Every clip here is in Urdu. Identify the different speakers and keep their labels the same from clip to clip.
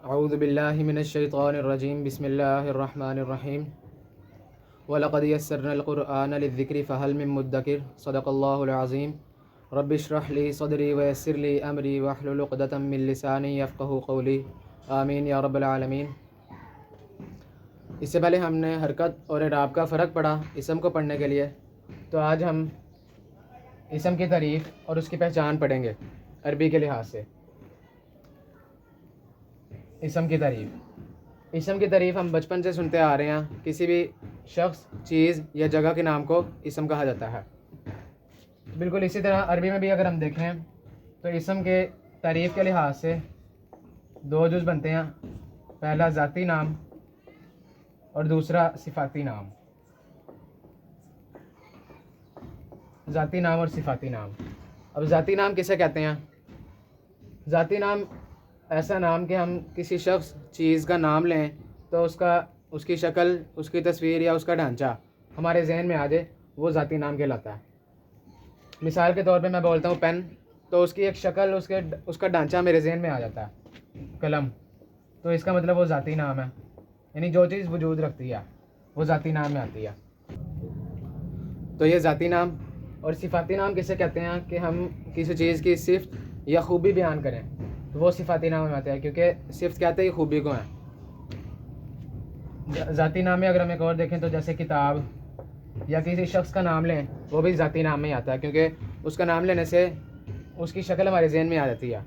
Speaker 1: اعوذ باللہ من الشیطان الرجیم بسم اللہ الرحمن الرحیم وَلَقَدْ يَسَّرْنَا الْقُرْآنَ لِلذِّكْرِ فَهَلْ مِن مُدَّكِرٍ صدق اللہ العظیم رب اشرح لی صدری ویسر لی امری واحلل عقدۃ من لسانی یفقہوا قولی آمین یا رب العالمین۔ اس سے پہلے ہم نے حرکت اور اعراب کا فرق پڑھا اسم کو پڑھنے کے لیے، تو آج ہم اسم کی تعریف اور اس کی پہچان پڑھیں گے عربی کے لحاظ سے۔ اسم کی تعریف ہم بچپن سے سنتے آ رہے ہیں، کسی بھی شخص، چیز یا جگہ کے نام کو اسم کہا جاتا ہے۔ بالکل اسی طرح عربی میں بھی اگر ہم دیکھیں تو اسم کے تعریف کے لحاظ سے دو جز بنتے ہیں، پہلا ذاتی نام اور دوسرا صفاتی نام۔ ذاتی نام اور صفاتی نام۔ اب ذاتی نام کسے کہتے ہیں؟ ذاتی نام ایسا نام کہ ہم کسی شخص، چیز کا نام لیں تو اس کی شکل، اس کی تصویر یا اس کا ڈھانچہ ہمارے ذہن میں آ جائے، وہ ذاتی نام کہلاتا ہے۔ مثال کے طور پہ میں بولتا ہوں پین، تو اس کی ایک شکل، اس کا ڈھانچہ میرے ذہن میں آ جاتا ہے۔ قلم، تو اس کا مطلب وہ ذاتی نام ہے، یعنی جو چیز وجود رکھتی ہے وہ ذاتی نام میں آتی ہے۔ تو یہ ذاتی نام۔ اور صفاتی نام کسے کہتے ہیں کہ ہم کسی چیز کی صفت یا خوبی بیان کریں تو وہ صفاتی نام میں آتا ہے، کیونکہ صفت کہتے ہیں خوبی کو ہیں۔ ذاتی نام میں اگر ہم ایک اور دیکھیں تو جیسے کتاب یا کسی شخص کا نام لیں، وہ بھی ذاتی نام میں آتا ہے، کیونکہ اس کا نام لینے سے اس کی شکل ہمارے ذہن میں آ جاتی ہے۔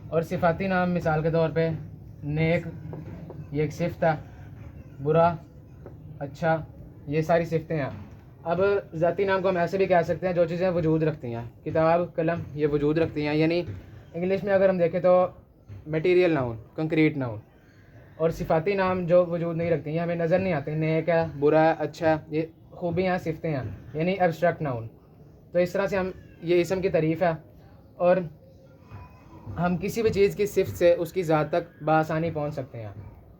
Speaker 1: اور صفاتی نام مثال کے طور پہ نیک، یہ ایک صفت ہے، برا، اچھا، یہ ساری صفتیں ہیں۔ اب ذاتی نام کو ہم ایسے بھی کہہ سکتے ہیں جو چیزیں وجود رکھتی ہیں، کتاب، قلم، یہ وجود رکھتی ہیں، یعنی انگلش میں اگر ہم دیکھیں تو میٹیریل ناؤن، کنکریٹ ناؤن۔ اور صفاتی نام جو وجود نہیں رکھتی ہیں، ہمیں نظر نہیں آتے، نیک ہے، برا ہے، اچھا ہے، یہ خوبیاں، صفتیں ہیں، یعنی ایبسٹریکٹ ناؤن۔ تو اس طرح سے یہ اسم کی تعریف ہے، اور ہم کسی بھی چیز کی صفت سے اس کی ذات تک بآسانی پہنچ سکتے ہیں۔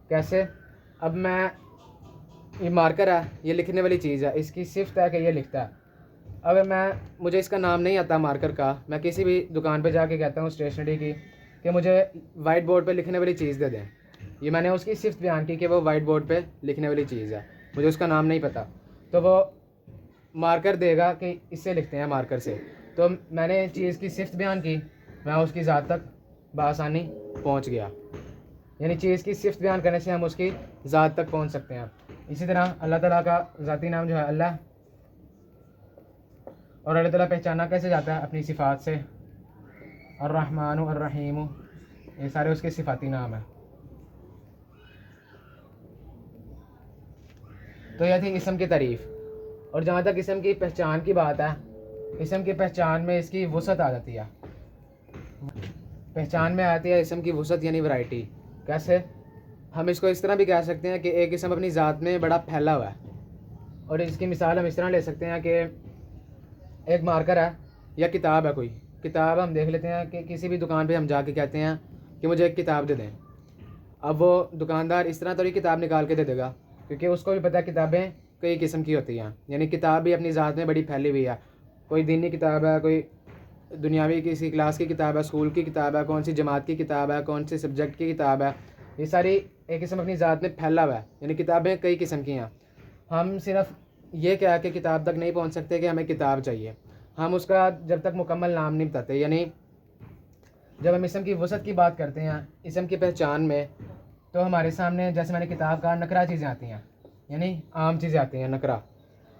Speaker 1: کیسے؟ اب یہ مارکر ہے، یہ لکھنے والی چیز ہے، اس کی صفت ہے کہ یہ لکھتا ہے۔ اب مجھے اس کا نام نہیں آتا مارکر کا، میں کسی بھی دکان پہ جا کے کہتا ہوں اسٹیشنری کی کہ مجھے وائٹ بورڈ پہ لکھنے والی چیز دے دیں، یہ میں نے اس کی صفت بیان کی کہ وہ وائٹ بورڈ پہ لکھنے والی چیز ہے، مجھے اس کا نام نہیں پتہ، تو وہ مارکر دے گا کہ اس سے لکھتے ہیں مارکر سے۔ تو میں نے چیز کی صفت بیان کی، میں اس کی ذات تک بآسانی پہنچ گیا، یعنی چیز کی صفت بیان کرنے سے ہم اس کی ذات تک پہنچ سکتے ہیں۔ اسی طرح اللہ تعالیٰ کا ذاتی نام جو ہے اللہ، اور اللہ تعالیٰ پہچانا کیسے جاتا ہے؟ اپنی صفات سے، الرحمن الرحیم، یہ سارے اس کے صفاتی نام ہیں۔ تو یہ تھی اسم کی تعریف۔ اور جہاں تک اسم کی پہچان کی بات ہے، اسم کی پہچان میں اس کی وسعت آ جاتی ہے۔ پہچان میں آتی ہے اسم کی وسعت، یعنی ورائٹی۔ کیسے؟ ہم اس کو اس طرح بھی کہہ سکتے ہیں کہ ایک اسم اپنی ذات میں بڑا پھیلا ہوا ہے، اور اس کی مثال ہم اس طرح لے سکتے ہیں کہ ایک مارکر ہے یا کتاب ہے، کوئی کتاب ہم دیکھ لیتے ہیں کہ کسی بھی دکان پہ ہم جا کے کہتے ہیں کہ مجھے ایک کتاب دے دیں، اب وہ دکاندار اس طرح تو ہی کتاب نکال کے دے دے گا، کیونکہ اس کو بھی پتہ ہے کتابیں کئی قسم کی ہوتی ہیں، یعنی کتاب بھی اپنی ذات میں بڑی پھیلی ہوئی ہے، کوئی دینی کتاب ہے، کوئی دنیاوی کسی کلاس کی کتاب ہے، اسکول کی کتاب ہے، کون سی جماعت کی کتاب ہے، کون سی سبجیکٹ کی کتاب ہے، یہ ساری ایک قسم اپنی ذات میں پھیلا ہوا ہے، یعنی کتابیں کئی قسم کی ہیں۔ ہم صرف یہ کہہ کے کتاب تک نہیں پہنچ سکتے کہ ہمیں کتاب چاہیے، ہم اس کا جب تک مکمل نام نہیں بتاتے، یعنی جب ہم اسم کی وسعت کی بات کرتے ہیں اسم کی پہچان میں، تو ہمارے سامنے جیسے میں نے کتاب کا نکرہ چیزیں آتی ہیں، یعنی عام چیزیں آتی ہیں، نکرہ۔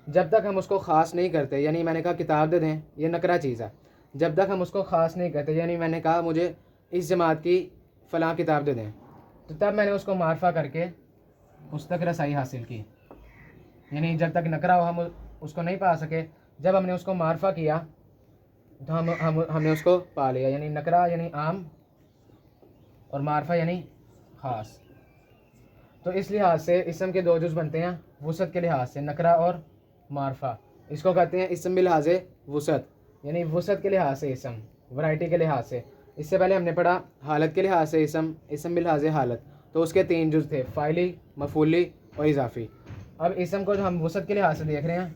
Speaker 1: جب تک ہم اس کو خاص نہیں کرتے، یعنی میں نے کہا کتاب دے دیں، یہ نکرہ چیز ہے، جب تک ہم اس کو خاص نہیں کرتے، یعنی میں نے کہا مجھے اس جماعت کی فلاں کتاب دے دیں، تو تب میں نے اس کو معرفہ کر کے اس تک رسائی حاصل کی، یعنی جب تک نکرہ ہو ہم اس کو نہیں پا سکے، جب ہم نے اس کو معرفہ کیا تو ہم نے اس کو پا لیا، یعنی نکرہ یعنی عام اور معرفہ یعنی خاص۔ تو اس لحاظ سے اسم کے دو جز بنتے ہیں، وسعت کے لحاظ سے، نکرہ اور معرفہ۔ اس کو کہتے ہیں اسم بلحاظ وسعت، یعنی وسعت کے لحاظ سے اسم، ورائٹی کے لحاظ سے۔ اس سے پہلے ہم نے پڑھا حالت کے لحاظ سے اسم بلحاظ حالت، تو اس کے تین جز تھے، فاعلی، مفعولی اور اضافی۔ اب اسم کو جو ہم وسعت کے لحاظ سے دیکھ رہے ہیں،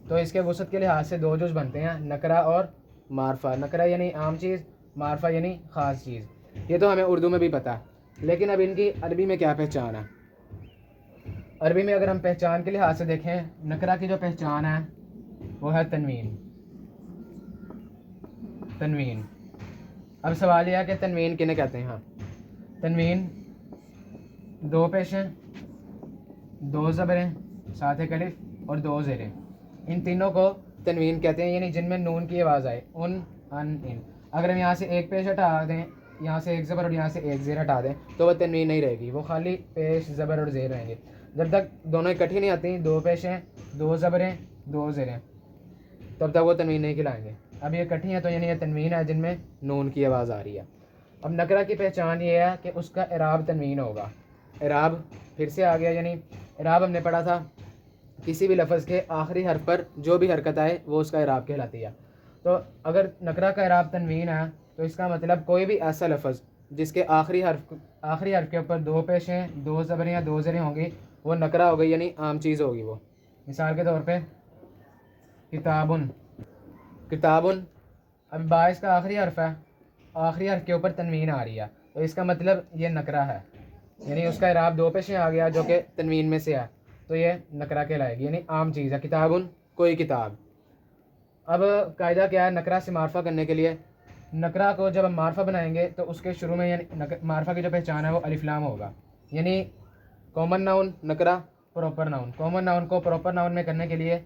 Speaker 1: تو اس کے وسعت کے لحاظ سے دو جز بنتے ہیں، نکرہ اور معرفہ۔ نکرہ یعنی عام چیز، معرفہ یعنی خاص چیز۔ یہ تو ہمیں اردو میں بھی پتہ ہے، لیکن اب ان کی عربی میں کیا پہچان ہے؟ عربی میں اگر ہم پہچان کے لحاظ سے دیکھیں، نکرہ کی جو پہچان ہے وہ ہے تنوین. تنوین. اب سوال یہ ہے کہ تنوین کنہیں کہتے ہیں؟ ہاں، تنوین دو پیشیں، دو زبریں، ساتھ ایک الف اور دو زیریں، ان تینوں کو تنوین کہتے ہیں، یعنی جن میں نون کی آواز آئے، ان، ان، ان. اگر ہم یہاں سے ایک پیش ہٹا دیں، یہاں سے ایک زبر اور یہاں سے ایک زیر ہٹا دیں تو وہ تنوین نہیں رہے گی، وہ خالی پیش، زبر اور زیر رہیں گے. جب تک دونوں اکٹھی نہیں آتی، دو پیشیں، دو زبریں، دو زیریں، تب تک وہ تنوین نہیں کھلائیں گے. اب یہ اکٹھی ہیں تو یعنی یہ تنوین ہے جن میں نون کی آواز آ رہی ہے. اب نکرہ کی پہچان یہ ہے کہ اس کا اعراب تنوین ہوگا. اعراب پھر سے آ گیا، یعنی اعراب ہم نے پڑھا تھا کسی بھی لفظ کے آخری حرف پر جو بھی حرکت آئے وہ اس کا اعراب کہلاتی ہے. تو اگر نکرہ کا اعراب تنوین ہے تو اس کا مطلب کوئی بھی ایسا لفظ جس کے آخری حرف کے اوپر دو پیشیں، دو زبریں یا دو زیریں ہوں گی وہ نکرہ ہو گئی، یعنی عام چیز ہوگی. وہ مثال کے طور پہ کتابن. کتابن، اب باعث کا آخری حرف ہے، آخری حرف کے اوپر تنوین آ رہی ہے تو اس کا مطلب یہ نکرہ ہے، یعنی اس کا اعراب دو پیشیں آ گیا جو کہ تنوین میں سے ہے تو یہ نکرہ کہلائے گی، یعنی عام چیز ہے. کتابن، کوئی کتاب. اب قاعدہ کیا ہے نکرہ سے معرفہ کرنے کے لیے؟ نکرہ کو جب ہم معرفہ بنائیں گے تو اس کے شروع میں یعنی معرفہ کی جو پہچان ہے وہ الف لام ہوگا، یعنی کامن ناؤن نکرہ، پراپر ناؤن. کامن ناؤن کو پراپر ناؤن میں کرنے کے لیے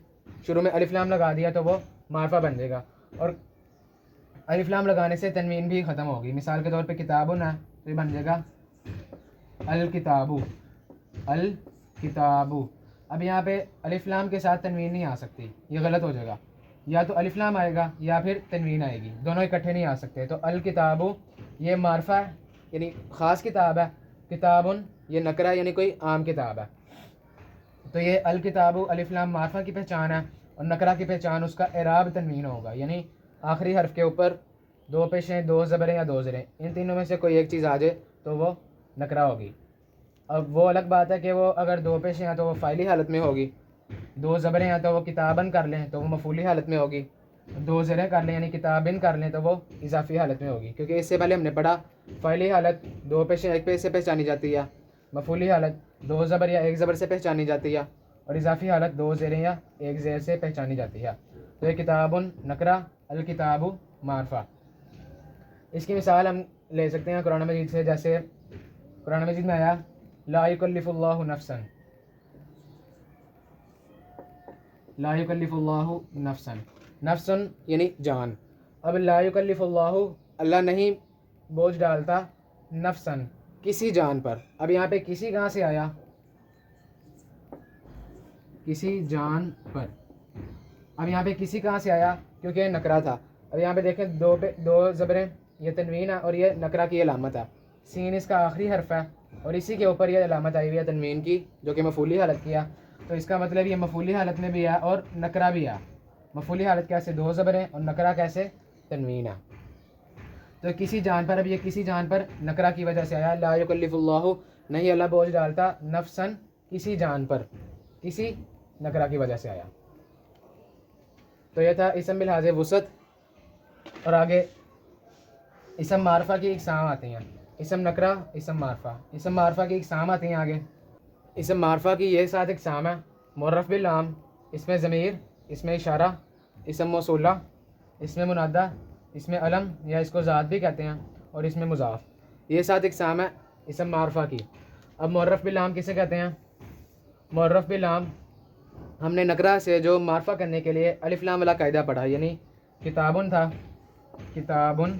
Speaker 1: شروع میں الف لام لگا دیا تو وہ معرفہ بن جائے گا، اور الف لام لگانے سے تنوین بھی ختم ہوگی. مثال کے طور پہ کتابن ہے تو یہ بن جائے گا الکتابو. الکتابو. اب یہاں پہ الف لام کے ساتھ تنوین نہیں آ سکتی، یہ غلط ہو جائے گا. یا تو الف لام آئے گا یا پھر تنوین آئے گی، دونوں اکٹھے نہیں آ سکتے. تو الکتابو یہ معرفہ ہے، یعنی خاص کتاب ہے. کتابن یہ نکرہ ہے، یعنی کوئی عام کتاب ہے. تو یہ الکتابو الف لام معرفہ کی پہچان ہے، اور نکرہ کی پہچان اس کا اعراب تنوین ہوگا، یعنی آخری حرف کے اوپر دو پیشیں، دو زبریں یا دو زیریں، ان تینوں میں سے کوئی ایک چیز آ جائے تو وہ نکرہ ہوگی. اب وہ الگ بات ہے کہ وہ اگر دو پیشیں ہیں تو وہ فاعلی حالت میں ہوگی، دو زبریں ہیں تو وہ کتابن کر لیں تو وہ مفعولی حالت میں ہوگی، دو زیریں کر لیں یعنی کتابن کر لیں تو وہ اضافی حالت میں ہوگی. کیونکہ اس سے پہلے ہم نے پڑھا فاعلی حالت دو پیشیں ایک پیش سے پہچانی جاتی ہے، مفعولی حالت دو زبر یا ایک زبر سے پہچانی جاتی ہے، اور اضافی حالت دو زیریں یا ایک زیر سے پہچانی جاتی ہے. تو یہ کتابن نکرہ، الکتابو معرفہ. اس کی مثال ہم لے سکتے ہیں قرآن مجید سے، جیسے قرآن مجید میں آیا لا یکلف اللہ نفسا، لا یکلف اللہ نفسا. نفسن یعنی جان. اب لا یکلف اللہ، اللہ نہیں بوجھ ڈالتا، نفسن کسی جان پر. اب یہاں پہ کسی کہاں سے آیا؟ کسی جان پر. اب یہاں پہ کسی کہاں سے آیا؟ کیونکہ یہ نکرہ تھا. اب یہاں پہ دیکھیں دو زبریں، یہ تنوین ہے اور یہ نکرہ کی علامت ہے. سین اس کا آخری حرف ہے اور اسی کے اوپر یہ علامت آئی ہوئی ہے تنوین کی جو کہ مفعولی حالت کی ہے. تو اس کا مطلب یہ مفعولی حالت میں بھی ہے اور نکرہ بھی ہے. مفعولی حالت کیسے؟ دو زبریں، اور نکرہ کیسے؟ تنوین ہے. تو کسی جان پر، اب یہ کسی جان پر نکرہ کی وجہ سے آیا. لا یکلف اللہ، نہیں اللہ بوجھ ڈالتا، نفسن کسی جان پر، کسی نکرہ کی وجہ سے آیا. تو یہ تھا اسم بلحاظ وسعت. اور آگے اسم معرفہ کی اقسام آتی ہیں. اسم نکرہ، اسم معرفہ. اسم معرفہ کی اقسام آتی ہیں آگے. اسم معرفہ کی یہ 7 اقسام ہیں: معرف باللام، اسم ضمیر، اسم اشارہ، اسم موصولہ، اسم منادہ، اسم علم یا اس کو ذات بھی کہتے ہیں، اور اسم مضاف. یہ 7 اقسام ہیں اسم معرفہ کی. اب معرف باللام کسے کہتے ہیں؟ معرف باللام ہم نے نکرہ سے جو معرفہ کرنے کے لیے الف لام والا قاعدہ پڑھا، یعنی کتابن تھا، کتابن،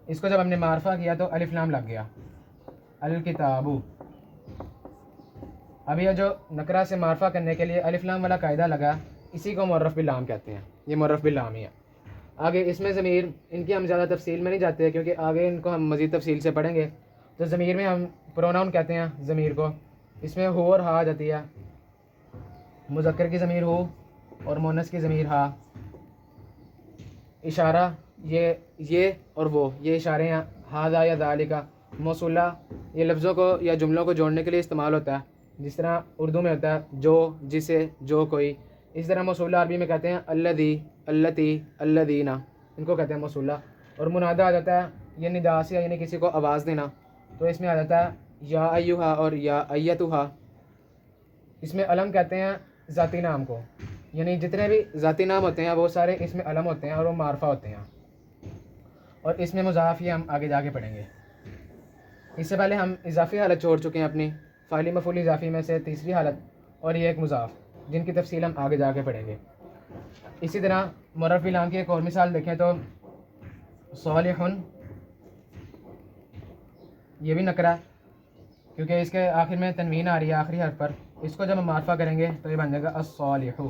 Speaker 1: اس کو جب ہم نے معرفہ کیا تو الف لام لگ گیا، الکتابو. اب یہ جو نکرہ سے معرفہ کرنے کے لیے الف لام والا قاعدہ لگا، اسی کو معرف باللام کہتے ہیں. یہ معرف باللام ہی ہے. آگے اسم ضمیر، ان کی ہم زیادہ تفصیل میں نہیں جاتے کیونکہ آگے ان کو ہم مزید تفصیل سے پڑھیں گے. تو ضمیر میں ہم پروناؤن کہتے ہیں ضمیر کو. اس میں ہو اور ہا آ جاتی ہے، مذکر کی ضمیر ہو اور مؤنث کی ضمیر ہا. اشارہ یہ اور وہ، یہ اشارے ہیں، ہاذا یا ذالکا. موصولہ یہ لفظوں کو یا جملوں کو جوڑنے کے لیے استعمال ہوتا ہے، جس طرح اردو میں ہوتا ہے جو، جسے، جو کوئی. اس طرح موصولہ عربی میں کہتے ہیں الذی، اللتی، الذین، ان کو کہتے ہیں موصولہ. اور منادہ آ جاتا ہے یہ ندا سے یعنی کسی کو آواز دینا، تو اس میں آ جاتا ہے یا ایھا اور یا ایتھا۔ اس میں علم کہتے ہیں ذاتی نام کو، یعنی جتنے بھی ذاتی نام ہوتے ہیں وہ سارے اس میں علم ہوتے ہیں اور وہ معرفہ ہوتے ہیں، اور اس میں مضاف یہ ہم آگے جا کے پڑھیں گے۔ اس سے پہلے ہم اضافی حالت چھوڑ چکے ہیں اپنی، فاعلی مفعول اضافی میں سے تیسری حالت اور یہ ایک مضاف، جن کی تفصیل ہم آگے جا کے پڑھیں گے۔ اسی طرح معرف لام کی ایک اور مثال دیکھیں تو صالح، یہ بھی نکرہ ہے کیونکہ اس کے آخر میں تنوین آ رہی ہے آخری حرف پر، اس کو جب ہم معرفہ کریں گے تو یہ بن جائے گا الصالح،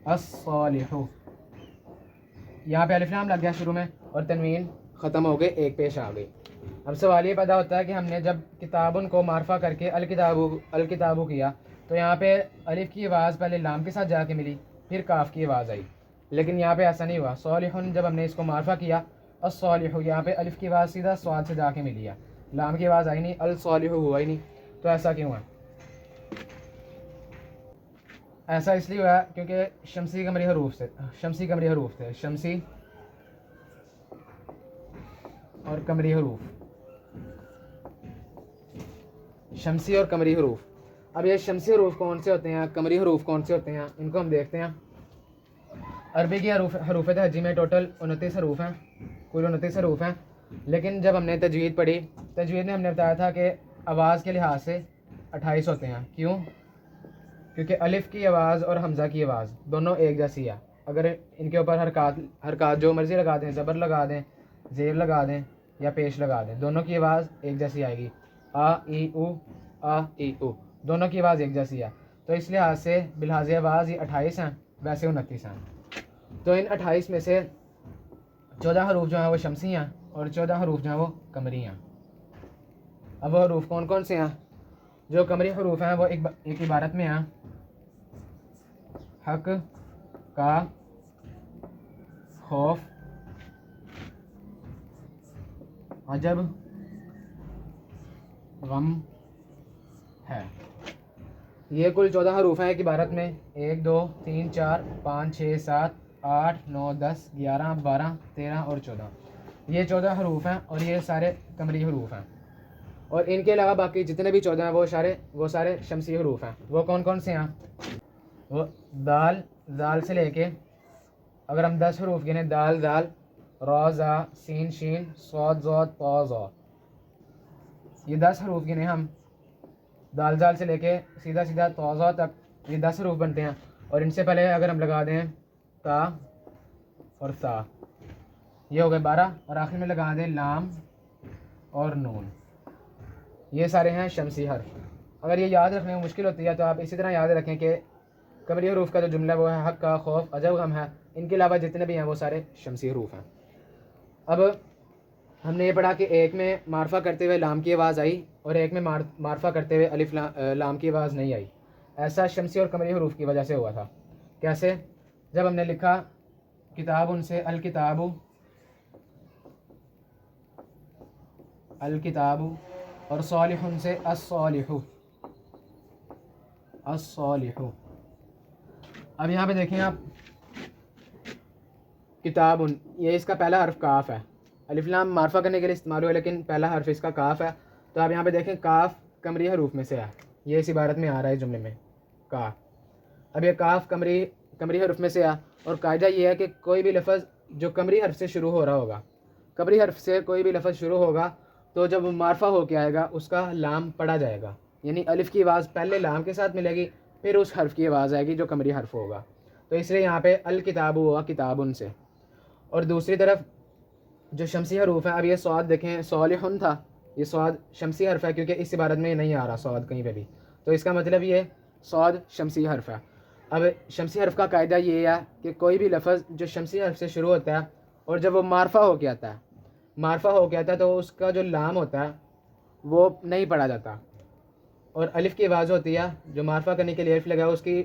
Speaker 1: الصالح۔ یہاں پہ الف لام لگ گیا شروع میں اور تنوین ختم ہو گئے، ایک پیش آ گئی۔ اب سوال یہ پیدا ہوتا ہے کہ ہم نے جب کتابن کو معرفہ کر کے الکتابو کیا تو یہاں پہ الف کی آواز پہلے لام کے ساتھ جا کے ملی، پھر کاف کی آواز آئی، لیکن یہاں پہ ایسا نہیں ہوا۔ صالحن جب ہم نے اس کو معرفہ کیا الصالح، یہاں پہ الف کی آواز سیدھا صاد سے جا کے ملی ہے، لام کی آواز آئی نہیں، الصالح ہوا ہی نہیں۔ تو ایسا کیوں ہے؟ ایسا اس لیے ہوا کیونکہ شمسی قمری حروف تھے، شمسی اور قمری حروف، شمسی اور قمری حروف۔ اب یہ شمسی حروف کون سے ہوتے ہیں، قمری حروف کون سے ہوتے ہیں، ان کو ہم دیکھتے ہیں۔ عربی کی حروف تہجی میں ٹوٹل 29 حروف ہیں، کل 29 حروف ہیں، لیکن جب ہم نے تجوید پڑھی، تجوید میں ہم نے بتایا تھا کہ آواز کے لحاظ سے 28 ہوتے ہیں۔ کیوں؟ کیونکہ الف کی آواز اور حمزہ کی آواز دونوں ایک جیسی ہے، اگر ان کے اوپر حرکات جو مرضی لگا دیں، زبر لگا دیں، زیر لگا دیں یا پیش لگا دیں، دونوں کی آواز ایک جیسی آئے گی۔ آ ای او، آ ای او، دونوں کی آواز ایک جیسی ہے، تو اس لحاظ سے بلحاظ آواز یہ 28 ہیں، ویسے 29 ہیں۔ تو ان 28 میں سے 14 حروف جو ہیں وہ شمسی ہیں اور 14 حروف جو ہیں وہ قمری ہیں۔ اب وہ حروف کون کون سے ہیں؟ جو قمری حروف ہیں وہ ایک عبارت میں ہیں، حق، کا، خوف، عجب، غم، ہے۔ یہ کل 14 حروف ہیں ایک عبارت میں، 1 2 3 4 5 6 7 8 9 10 11 12 13 اور 14، یہ 14 حروف ہیں اور یہ سارے قمری حروف ہیں۔ اور ان کے علاوہ باقی جتنے بھی 14 ہیں وہ سارے شمسی حروف ہیں۔ وہ کون کون سے ہیں؟ وہ دال سے لے کے، اگر ہم 10 حروف گنے، دال زال، را زا، سین شین، صاد ضاد، طا ظا، یہ 10 حروف گنے ہم، دال زال سے لے کے سیدھا طا ظا تک، یہ 10 حروف بنتے ہیں۔ اور ان سے پہلے اگر ہم لگا دیں تا اور ثا، یہ ہو گئے 12، اور آخر میں لگا دیں لام اور نون، یہ سارے ہیں شمسی حرف۔ اگر یہ یاد رکھنے میں مشکل ہوتی ہے تو آپ اسی طرح یاد رکھیں کہ قمری حروف کا جو جملہ وہ ہے حق، کا، خوف، عجب، غم ہے، ان کے علاوہ جتنے بھی ہیں وہ سارے شمسی حروف ہیں۔ اب ہم نے یہ پڑھا کہ ایک میں معرفہ کرتے ہوئے لام کی آواز آئی اور ایک میں معرفہ کرتے ہوئے الف لام کی آواز نہیں آئی۔ ایسا شمسی اور قمری حروف کی وجہ سے ہوا تھا۔ کیسے؟ جب ہم نے لکھا کتاب ان سے الکتاب، الکتاب، اور صالح ان سے الصالح، الصالح۔ اب یہاں پہ دیکھیں آپ، کتاب، یہ اس کا پہلا حرف کاف ہے، الف لام معرفہ کرنے کے لیے استعمال ہوا لیکن پہلا حرف اس کا کاف ہے۔ تو آپ یہاں پہ دیکھیں کاف قمری حروف میں سے ہے، یہ اس عبارت میں آ رہا ہے جملے میں کا۔ اب یہ کاف قمری حرف میں سے ہے، اور قاعدہ یہ ہے کہ کوئی بھی لفظ جو قمری حرف سے شروع ہو رہا ہوگا، قمری حرف سے کوئی بھی لفظ شروع ہوگا تو جب معرفہ ہو کے آئے گا اس کا لام پڑھا جائے گا، یعنی الف کی آواز پہلے لام کے ساتھ ملے گی، پھر اس حرف کی آواز آئے گی جو قمری حرف ہوگا۔ تو اس لیے یہاں پہ الکتاب ہوا کتاب ان سے۔ اور دوسری طرف جو شمسی حروف ہیں، اب یہ صاد دیکھیں، صالحن تھا، یہ صاد شمسی حرف ہے کیونکہ اس عبارت میں نہیں آ رہا صاد کہیں پہ بھی، تو اس کا مطلب یہ صاد شمسی حرف ہے۔ اب شمسی حرف کا قاعدہ یہ ہے کہ کوئی بھی لفظ جو شمسی حرف سے شروع ہوتا ہے اور جب وہ معرفہ ہو کے آتا ہے تو اس کا جو لام ہوتا ہے وہ نہیں پڑھا جاتا، اور الف کی آواز ہوتی ہے جو معرفہ کرنے کے لیے الف لگا، اس کی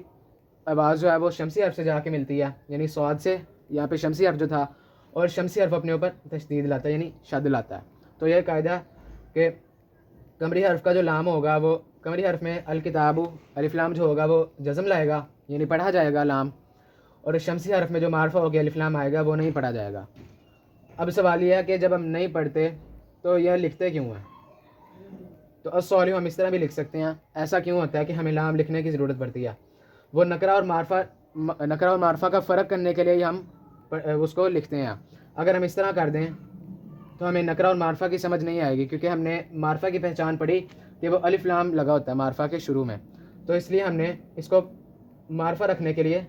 Speaker 1: آواز جو ہے وہ شمسی حرف سے جا کے ملتی ہے، یعنی صاد سے، یہاں پہ شمسی حرف جو تھا، اور شمسی حرف اپنے اوپر تشدید لاتا ہے، یعنی شد لاتا ہے۔ تو یہ قاعدہ کہ قمری حرف کا جو لام ہوگا وہ قمری حرف میں الکتاب، الف لام جو ہوگا وہ جزم لائے گا، یعنی پڑھا جائے گا لام، اور شمسی حرف میں جو معرفہ ہو گیا الف لام آئے گا وہ نہیں پڑھا جائے گا۔ اب سوال یہ ہے کہ جب ہم نہیں پڑھتے تو یہ لکھتے کیوں ہیں؟ تو الصالح ہم اس طرح بھی لکھ سکتے ہیں. ایسا کیوں ہوتا ہے کہ ہمیں لام لکھنے کی ضرورت پڑتی ہے؟ وہ نکرہ اور معرفہ کا فرق کرنے کے لیے ہی ہم اس کو لکھتے ہیں. اگر ہم اس طرح کر دیں تو ہمیں نکرہ اور معرفہ کی سمجھ نہیں آئے گی، کیونکہ ہم نے معرفہ کی پہچان پڑھی کہ وہ الف لام لگا ہوتا ہے معرفہ کے شروع میں، تو اس لیے ہم نے اس کو معرفہ رکھنے کے لیے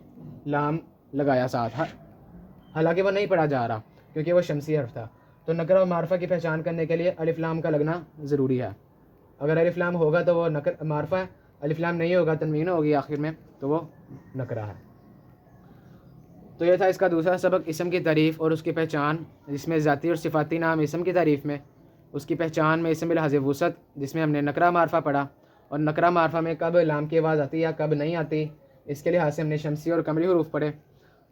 Speaker 1: لام لگایا ساتھ، حالانکہ وہ نہیں پڑھا جا رہا کیونکہ وہ شمسی حرف تھا. تو نکرہ اور معرفہ کی پہچان کرنے کے لیے الف لام کا لگنا ضروری ہے. اگر الف لام ہوگا تو وہ معرفہ ہے، الف لام نہیں ہوگا تنوین ہوگی آخر میں تو وہ نکرہ ہے. تو یہ تھا اس کا دوسرا سبق، اسم کی تعریف اور اس کی پہچان، جس میں ذاتی اور صفاتی نام اسم کی تعریف میں، اس کی پہچان میں اسم بالحذف وسعت جس میں ہم نے نکرہ معرفہ پڑھا، اور نکرہ معرفہ میں کب لام کی آواز آتی ہے یا کب نہیں آتی، اس کے لحاظ سے ہم نے شمسی اور قمری حروف پڑھے،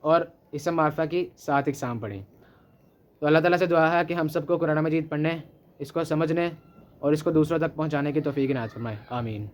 Speaker 1: اور اسم معرفہ کی 7 اقسام پڑھی. تو اللہ تعالیٰ سے دعا ہے کہ ہم سب کو قرآن مجید پڑھنے، اس کو سمجھنے اور اس کو دوسروں تک پہنچانے کی توفیق عنایت فرمائے. آمین.